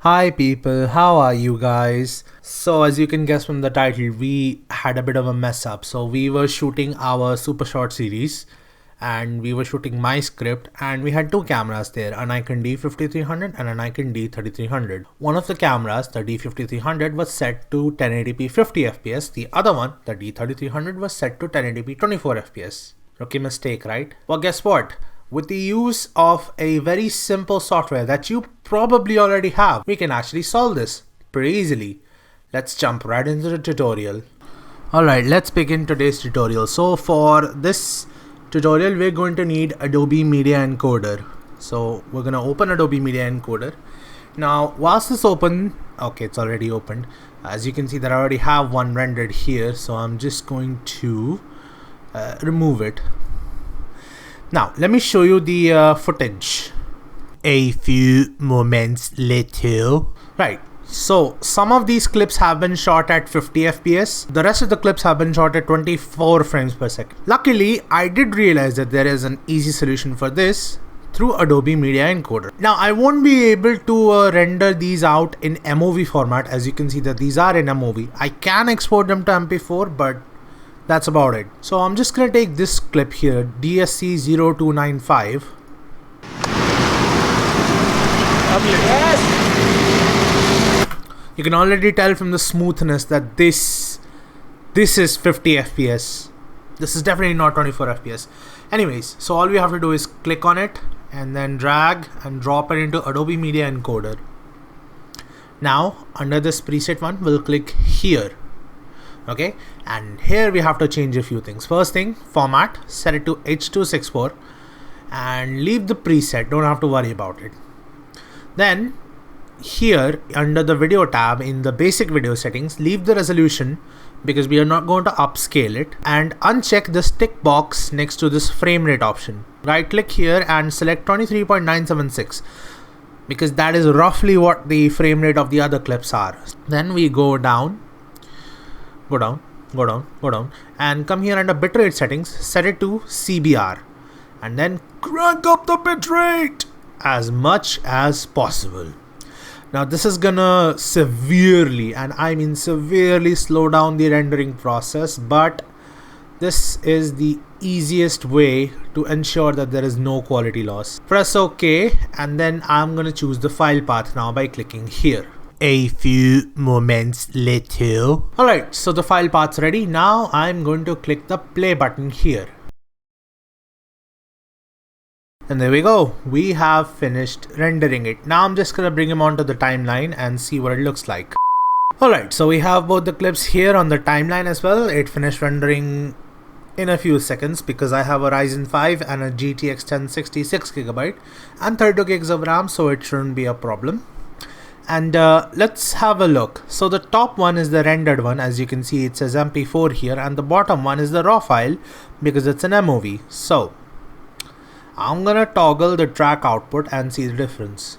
Hi people, how are you guys? So as you can guess from the title, we had a bit of a mess up. So we were shooting our super short series and we were shooting my script and we had two cameras there, a Nikon D5300 and a Nikon D3300. One of the cameras, the D5300, was set to 1080p 50 fps. The other one, the D3300, was set to 1080p 24 fps. Rookie mistake, right? Well, guess what? With the use of a very simple software that you probably already have, we can actually solve this pretty easily. Let's jump right into the tutorial. Alright, let's begin today's tutorial. So for this tutorial, we're going to need Adobe Media Encoder. So we're going to open Adobe Media Encoder. Now, whilst this open, okay, it's already opened. As you can see that I already have one rendered here. So I'm just going to remove it. Now, let me show you the footage. A few moments later. Right, so some of these clips have been shot at 50 fps. The rest of the clips have been shot at 24 frames per second. Luckily, I did realize that there is an easy solution for this through Adobe Media Encoder. Now, I won't be able to render these out in MOV format. As you can see that these are in MOV. I can export them to MP4, but that's about it. So I'm just gonna take this clip here, DSC0295. Yes. You can already tell from the smoothness that this is 50 fps. This is definitely not 24 fps. Anyways, so all we have to do is click on it and then drag and drop it into Adobe Media Encoder. Now under this preset one, we'll click here. Okay, and here we have to change a few things. First thing, format, set it to H264 and leave the preset, don't have to worry about it. Then here under the video tab in the basic video settings, leave the resolution because we are not going to upscale it, and uncheck this tick box next to this frame rate option. Right click here and select 23.976 because that is roughly what the frame rate of the other clips are. Then we go down, and come here under bitrate settings, set it to CBR and then crank up the bitrate as much as possible. Now this is gonna severely, and I mean severely, slow down the rendering process, but this is the easiest way to ensure that there is no quality loss. Press OK and then I'm gonna choose the file path now by clicking here. A few moments later. Alright, so the file path's ready. Now I'm going to click the play button here. And there we go. We have finished rendering it. Now I'm just gonna bring him onto the timeline and see what it looks like. Alright, so we have both the clips here on the timeline as well. It finished rendering in a few seconds because I have a Ryzen 5 and a GTX 1060 6GB and 32 gigs of RAM, so it shouldn't be a problem. And let's have a look. So the top one is the rendered one. As you can see, it says MP4 here, and the bottom one is the raw file because it's an MOV. So I'm gonna toggle the track output and see the difference.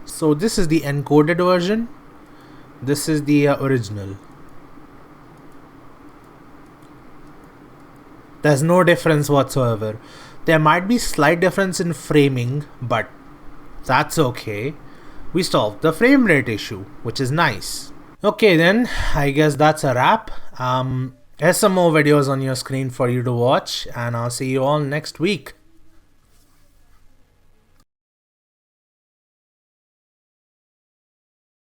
So this is the encoded version. This is the original. There's no difference whatsoever. There might be slight difference in framing, but that's okay. We solved the frame rate issue, which is nice. Okay then, I guess that's a wrap. Here's some more videos on your screen for you to watch, and I'll see you all next week.